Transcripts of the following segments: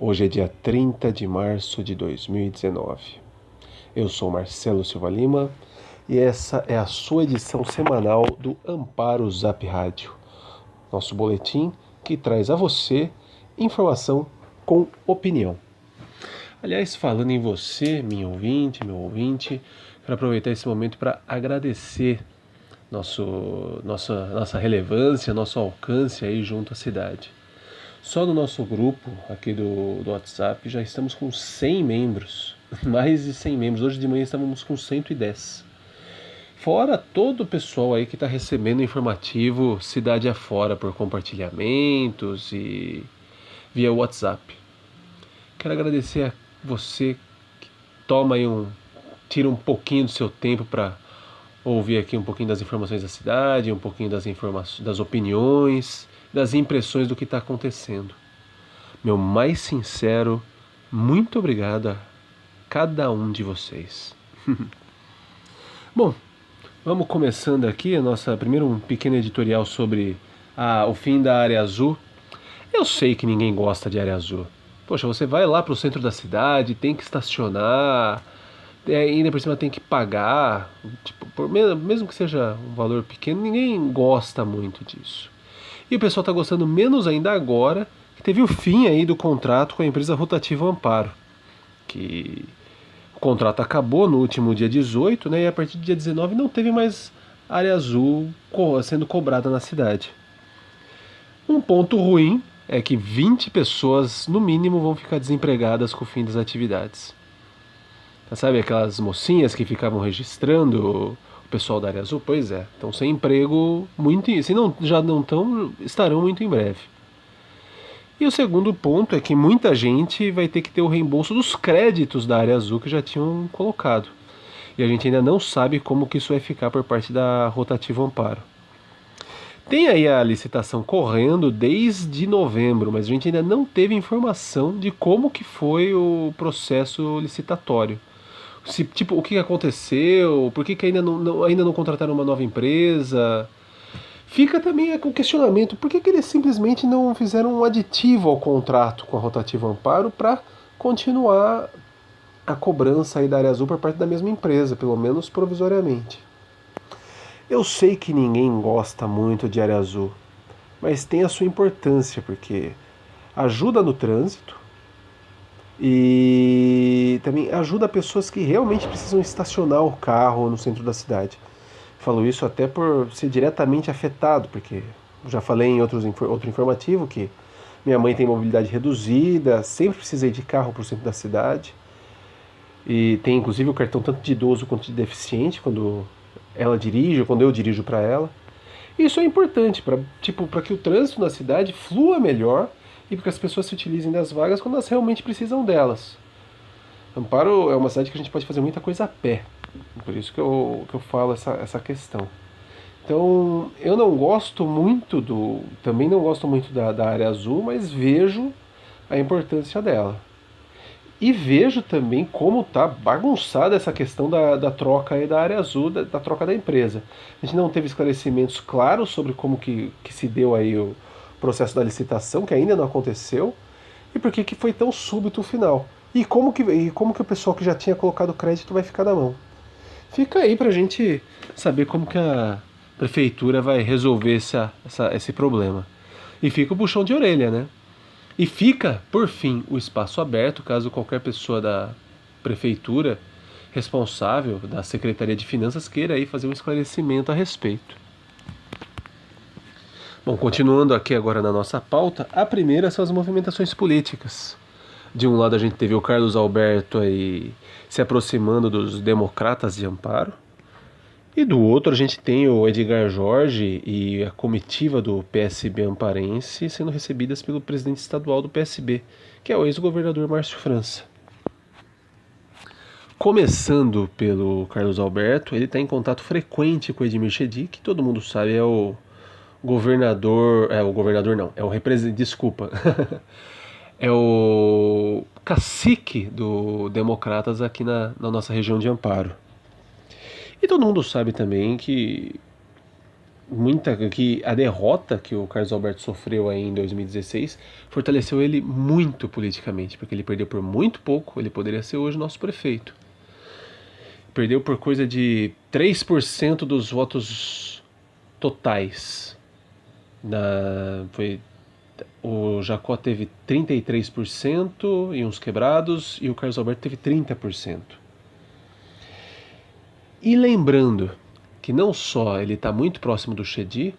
Hoje é dia 30 de março de 2019. Eu sou Marcelo Silva Lima e essa é a sua edição semanal do Amparo Zap Rádio, nosso boletim que traz a você informação com opinião. Aliás, falando em você, minha ouvinte, meu ouvinte, quero aproveitar esse momento para agradecer nossa relevância, nosso alcance aí junto à cidade. Só no nosso grupo aqui do WhatsApp já estamos com 100 membros, mais de 100 membros. Hoje de manhã estávamos com 110. Fora todo o pessoal aí que está recebendo informativo cidade afora por compartilhamentos e via WhatsApp. Quero agradecer a você que tira um pouquinho do seu tempo para ouvir aqui um pouquinho das informações da cidade, um pouquinho das opiniões, das impressões do que está acontecendo. Meu mais sincero muito obrigado a cada um de vocês. Bom, vamos começando aqui primeiro um pequeno editorial sobre o fim da área azul. Eu sei que ninguém gosta de área azul. Poxa, você vai lá para o centro da cidade, tem que estacionar, ainda por cima tem que pagar, mesmo que seja um valor pequeno, ninguém gosta muito disso. E o pessoal está gostando menos ainda agora que teve o fim aí do contrato com a empresa Rotativa Amparo, que o contrato acabou no último dia 18, né, e a partir do dia 19 não teve mais área azul sendo cobrada na cidade. Um ponto ruim é que 20 pessoas, no mínimo, vão ficar desempregadas com o fim das atividades. Sabe aquelas mocinhas que ficavam registrando o pessoal da área azul? Pois é, estão sem emprego se não, já não estão, estarão muito em breve. E o segundo ponto é que muita gente vai ter que ter o reembolso dos créditos da área azul que já tinham colocado. E a gente ainda não sabe como que isso vai ficar por parte da Rotativa Amparo. Tem aí a licitação correndo desde novembro, mas a gente ainda não teve informação de como que foi o processo licitatório. O que aconteceu, por que ainda não contrataram uma nova empresa. Fica também com o questionamento, por que eles simplesmente não fizeram um aditivo ao contrato com a Rotativa Amparo para continuar a cobrança aí da área azul por parte da mesma empresa, pelo menos provisoriamente. Eu sei que ninguém gosta muito de área azul, mas tem a sua importância, porque ajuda no trânsito e também ajuda pessoas que realmente precisam estacionar o carro no centro da cidade. Falo isso até por ser diretamente afetado, porque já falei em outro informativo que minha mãe tem mobilidade reduzida, sempre precisei de carro para o centro da cidade, e tem inclusive o cartão tanto de idoso quanto de deficiente quando ela dirige ou quando eu dirijo para ela. Isso é importante para que o trânsito na cidade flua melhor e para que as pessoas se utilizem das vagas quando elas realmente precisam delas. Amparo é uma cidade que a gente pode fazer muita coisa a pé, por isso que eu falo essa questão. Então, eu não gosto muito também não gosto muito da área azul, mas vejo a importância dela. E vejo também como está bagunçada essa questão da troca aí da área azul, da troca da empresa. A gente não teve esclarecimentos claros sobre como que se deu aí o processo da licitação, que ainda não aconteceu, e por que foi tão súbito o final. E como que o pessoal que já tinha colocado crédito vai ficar na mão. Fica aí pra gente saber como que a prefeitura vai resolver esse problema. E fica o puxão de orelha, né? E fica, por fim, o espaço aberto, caso qualquer pessoa da prefeitura responsável, da Secretaria de Finanças, queira aí fazer um esclarecimento a respeito. Bom, continuando aqui agora na nossa pauta, a primeira são as movimentações políticas. De um lado a gente teve o Carlos Alberto aí se aproximando dos democratas de Amparo, e do outro a gente tem o Edgar Jorge e a comitiva do PSB amparense sendo recebidas pelo presidente estadual do PSB, que é o ex-governador Márcio França. Começando pelo Carlos Alberto, ele está em contato frequente com o Edmir Chedi, que todo mundo sabe é o governador... é o representante... Desculpa. É o cacique do Democratas aqui na nossa região de Amparo. E todo mundo sabe também que que a derrota que o Carlos Alberto sofreu aí em 2016 fortaleceu ele muito politicamente, porque ele perdeu por muito pouco, ele poderia ser hoje nosso prefeito. Perdeu por coisa de 3% dos votos totais. O Jacó teve 33% e uns quebrados, e o Carlos Alberto teve 30%. E lembrando que não só ele está muito próximo do Chedi,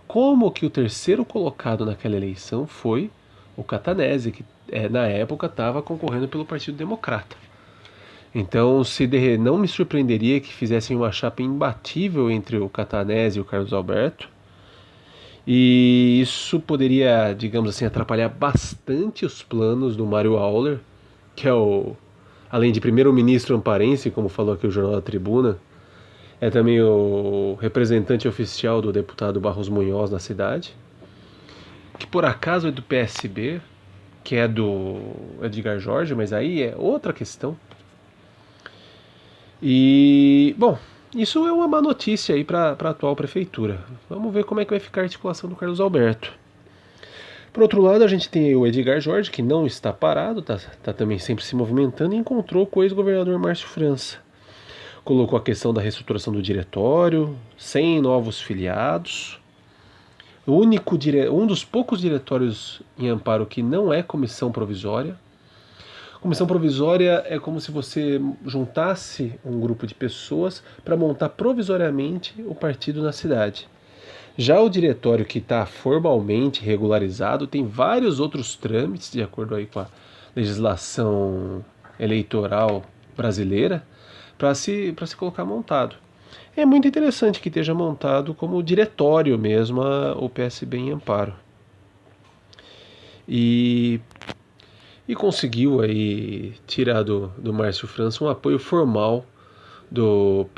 como que o terceiro colocado naquela eleição foi o Catanese, que na época estava concorrendo pelo Partido Democrata. Então, não me surpreenderia que fizessem uma chapa imbatível entre o Catanese e o Carlos Alberto. E isso poderia, digamos assim, atrapalhar bastante os planos do Mário Auler, que é além de primeiro-ministro amparense, como falou aqui o Jornal da Tribuna, é também o representante oficial do deputado Barros Munhoz na cidade, que por acaso é do PSB, que é do Edgar Jorge, mas aí é outra questão. E, bom, isso é uma má notícia aí para a atual prefeitura. Vamos ver como é que vai ficar a articulação do Carlos Alberto. Por outro lado, a gente tem o Edgar Jorge, que não está parado, está também sempre se movimentando, e encontrou com o ex-governador Márcio França. Colocou a questão da reestruturação do diretório, 100 novos filiados. Um dos poucos diretórios em Amparo que não é comissão provisória. Comissão provisória é como se você juntasse um grupo de pessoas para montar provisoriamente o partido na cidade. Já o diretório que está formalmente regularizado tem vários outros trâmites, de acordo aí com a legislação eleitoral brasileira, para se colocar montado. É muito interessante que esteja montado como diretório mesmo o PSB em Amparo. E conseguiu aí tirar do Márcio França um apoio formal do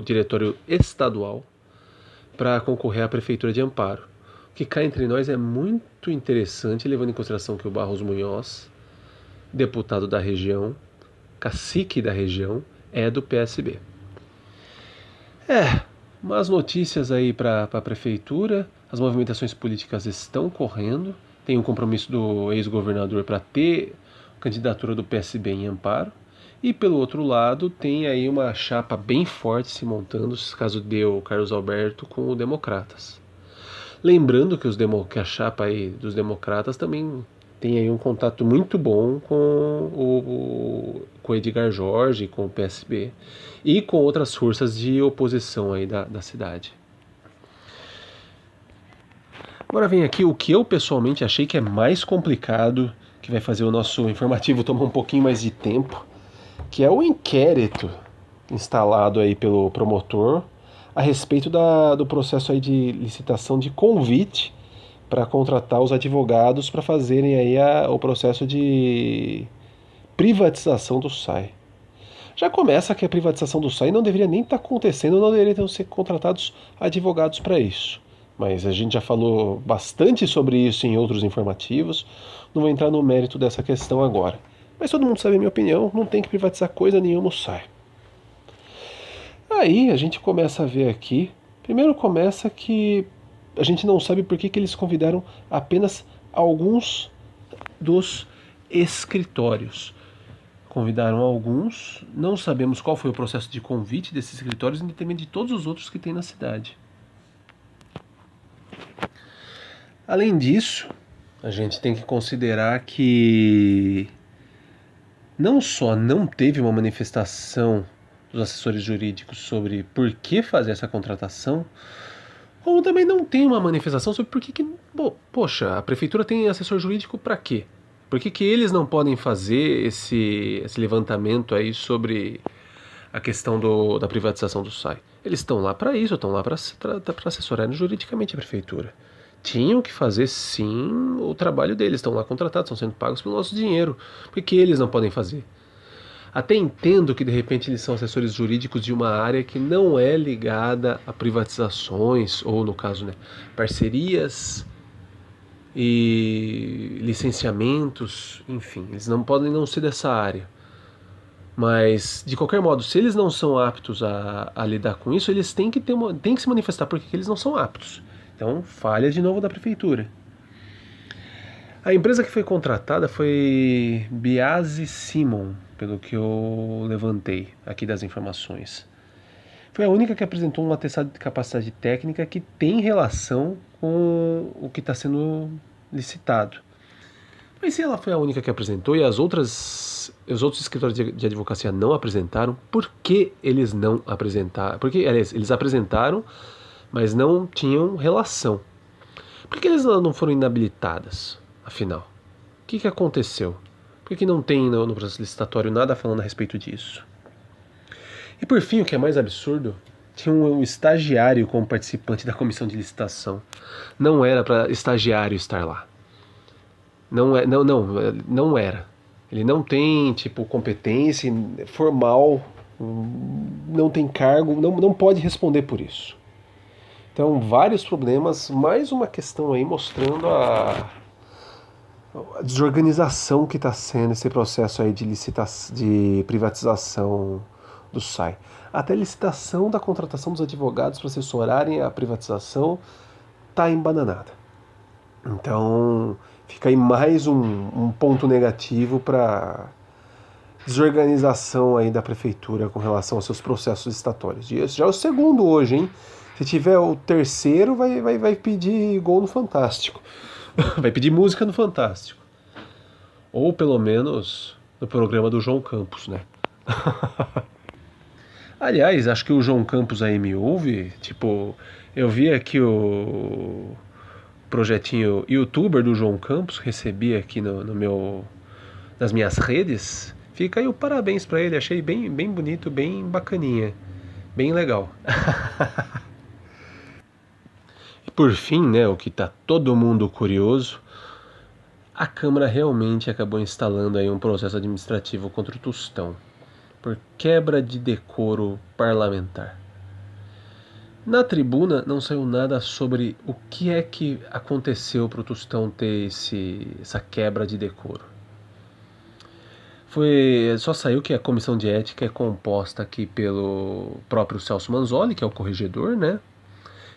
diretório estadual para concorrer à prefeitura de Amparo. O que cá entre nós é muito interessante, levando em consideração que o Barros Munhoz, deputado da região, cacique da região, é do PSB. Más notícias aí para a prefeitura, as movimentações políticas estão correndo, tem um compromisso do ex-governador para ter candidatura do PSB em Amparo, e pelo outro lado tem aí uma chapa bem forte se montando, caso dê o Carlos Alberto com o Democratas. Lembrando que a chapa aí dos Democratas também tem aí um contato muito bom com o Edgar Jorge, com o PSB e com outras forças de oposição aí da cidade. Agora vem aqui o que eu pessoalmente achei que é mais complicado, que vai fazer o nosso informativo tomar um pouquinho mais de tempo, que é o inquérito instalado aí pelo promotor a respeito do processo aí de licitação de convite para contratar os advogados para fazerem aí o processo de privatização do SAI. Já começa que a privatização do SAI não deveria nem estar acontecendo, não deveriam ser contratados advogados para isso. Mas a gente já falou bastante sobre isso em outros informativos, não vou entrar no mérito dessa questão agora. Mas todo mundo sabe a minha opinião, não tem que privatizar coisa nenhuma o SAI. Aí a gente começa a ver aqui, primeiro começa que a gente não sabe por que eles convidaram apenas alguns dos escritórios. Convidaram alguns, não sabemos qual foi o processo de convite desses escritórios, independente de todos os outros que tem na cidade. Além disso, a gente tem que considerar que não só não teve uma manifestação dos assessores jurídicos sobre por que fazer essa contratação, como também não tem uma manifestação sobre por que poxa, a prefeitura tem assessor jurídico para quê? Por que eles não podem fazer esse levantamento aí sobre a questão da privatização do SAI? Eles estão lá para isso, estão lá para assessorarem juridicamente a prefeitura. Tinham que fazer sim o trabalho deles, estão lá contratados, estão sendo pagos pelo nosso dinheiro. Por que eles não podem fazer? Até entendo que de repente eles são assessores jurídicos de uma área que não é ligada a privatizações, ou no caso, parcerias e licenciamentos, enfim, eles não podem não ser dessa área. Mas, de qualquer modo, se eles não são aptos a lidar com isso, eles têm que se manifestar porque eles não são aptos. Então, falha de novo da prefeitura. A empresa que foi contratada foi Biase Simon, pelo que eu levantei aqui das informações. Foi a única que apresentou um atestado de capacidade técnica que tem relação com o que está sendo licitado. Mas se ela foi a única que apresentou e os outros escritórios de advocacia não apresentaram, por que eles não apresentaram? Porque, aliás, eles apresentaram, mas não tinham relação. Por que eles não foram inabilitadas, afinal? O que aconteceu? Por que não tem no processo licitatório nada falando a respeito disso? E por fim, o que é mais absurdo, tinha um estagiário como participante da comissão de licitação. Não era para estagiário estar lá. Não era. Ele não tem, competência formal, não tem cargo, não pode responder por isso. Então, vários problemas, mais uma questão aí mostrando a desorganização que está sendo esse processo aí de privatização do SAI. Até a licitação da contratação dos advogados para assessorarem a privatização está embananada. Então, fica aí mais um ponto negativo para desorganização aí da prefeitura com relação aos seus processos licitatórios. Já é o segundo hoje, hein? Se tiver o terceiro, vai pedir gol no Fantástico. Vai pedir música no Fantástico. Ou pelo menos no programa do João Campos, né? Aliás, acho que o João Campos aí me ouve. Eu vi aqui o projetinho YouTuber do João Campos, recebi aqui nas minhas redes. Fica aí o parabéns pra ele, achei bem bonito, bem bacaninha, bem legal. E por fim, né, o que tá todo mundo curioso, a Câmara realmente acabou instalando aí um processo administrativo contra o Tostão, por quebra de decoro parlamentar. Na tribuna não saiu nada sobre o que é que aconteceu para o Tostão ter essa quebra de decoro. Só saiu que a comissão de ética é composta aqui pelo próprio Celso Manzoli, que é o corregedor, né?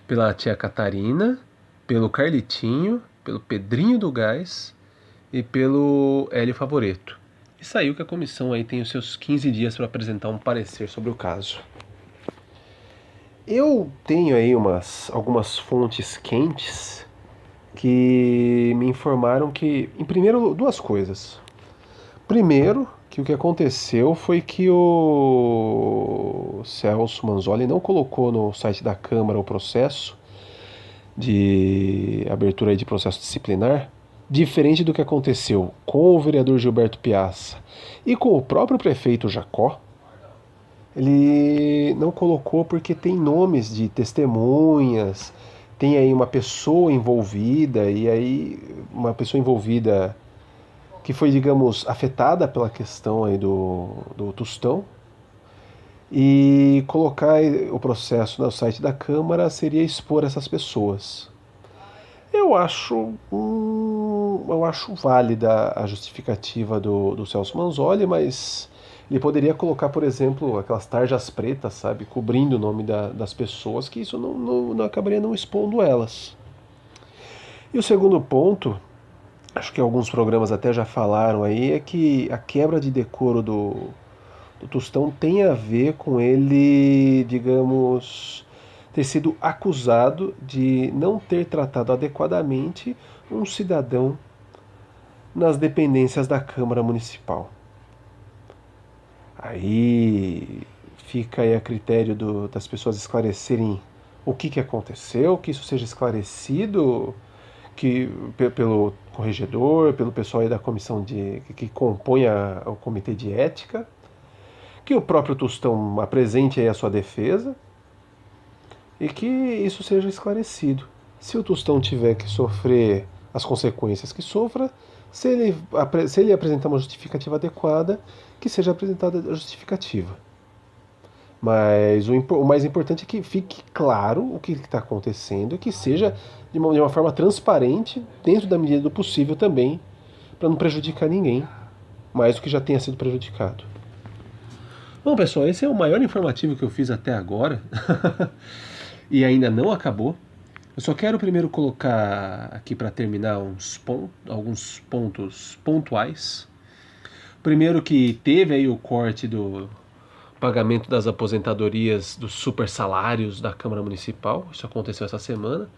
Pela tia Catarina, pelo Carlitinho, pelo Pedrinho do Gás e pelo Hélio Favoreto. E saiu que a comissão aí tem os seus 15 dias para apresentar um parecer sobre o caso. Eu tenho aí algumas fontes quentes que me informaram que, em primeiro, duas coisas. Primeiro, que o que aconteceu foi que o Celso Manzoli não colocou no site da Câmara o processo de abertura de processo disciplinar, diferente do que aconteceu com o vereador Gilberto Piazza e com o próprio prefeito Jacó. Ele não colocou porque tem nomes de testemunhas, tem aí uma pessoa envolvida, e aí uma pessoa envolvida que foi, digamos, afetada pela questão aí do Tostão, e colocar o processo no site da Câmara seria expor essas pessoas. Eu acho válida a justificativa do Celso Manzoli, mas ele poderia colocar, por exemplo, aquelas tarjas pretas, sabe, cobrindo o nome das pessoas, que isso não acabaria não expondo elas. E o segundo ponto, acho que alguns programas até já falaram aí, é que a quebra de decoro do Tostão tem a ver com ele, digamos, ter sido acusado de não ter tratado adequadamente um cidadão nas dependências da Câmara Municipal. Aí fica aí a critério das pessoas esclarecerem o que aconteceu, que isso seja esclarecido pelo corregedor, pelo pessoal aí da comissão que compõe o comitê de ética, que o próprio Tostão apresente aí a sua defesa e que isso seja esclarecido. Se o Tostão tiver que sofrer as consequências que sofra, se ele apresentar uma justificativa adequada, que seja apresentada a justificativa. Mas o mais importante é que fique claro o que está acontecendo e que seja de uma forma transparente, dentro da medida do possível também, para não prejudicar ninguém, mais do que já tenha sido prejudicado. Bom, pessoal, esse é o maior informativo que eu fiz até agora e ainda não acabou. Eu só quero primeiro colocar aqui para terminar alguns pontos pontuais. Primeiro que teve aí o corte do pagamento das aposentadorias dos super salários da Câmara Municipal. Isso aconteceu essa semana,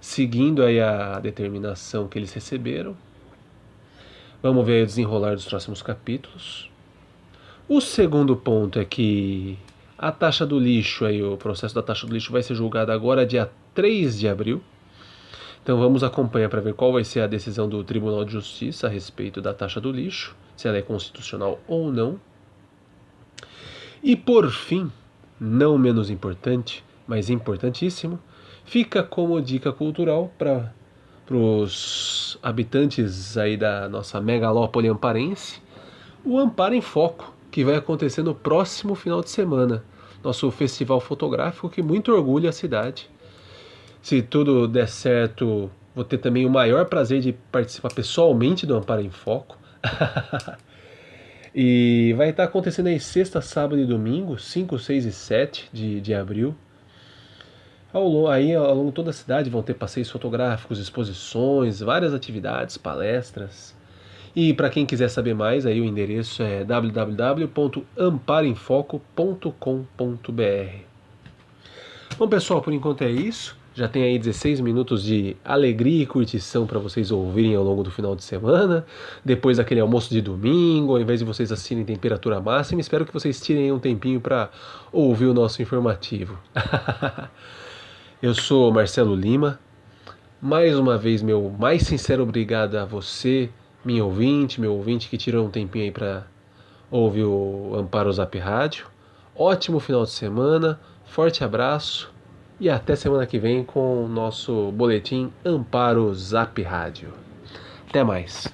seguindo aí a determinação que eles receberam. Vamos ver aí o desenrolar dos próximos capítulos. O segundo ponto é que a taxa do lixo, aí, o processo da taxa do lixo vai ser julgado agora dia 3 de abril. Então vamos acompanhar para ver qual vai ser a decisão do Tribunal de Justiça a respeito da taxa do lixo, se ela é constitucional ou não. E por fim, não menos importante, mas importantíssimo, fica como dica cultural para os habitantes aí da nossa megalópole amparense, o Amparo em Foco, que vai acontecer no próximo final de semana. Nosso festival fotográfico que muito orgulha a cidade. Se tudo der certo, vou ter também o maior prazer de participar pessoalmente do Amparo em Foco. E vai estar acontecendo aí sexta, sábado e domingo, 5, 6 e 7 de abril. Ao longo de toda a cidade vão ter passeios fotográficos, exposições, várias atividades, palestras. E para quem quiser saber mais, aí o endereço é www.amparoemfoco.com.br. Bom, pessoal, por enquanto é isso. Já tem aí 16 minutos de alegria e curtição para vocês ouvirem ao longo do final de semana. Depois daquele almoço de domingo, ao invés de vocês assistirem temperatura máxima, espero que vocês tirem um tempinho para ouvir o nosso informativo. Eu sou Marcelo Lima. Mais uma vez, meu mais sincero obrigado a você, meu ouvinte que tirou um tempinho aí para ouvir o Amparo Zap Rádio. Ótimo final de semana, forte abraço e até semana que vem com o nosso boletim Amparo Zap Rádio. Até mais.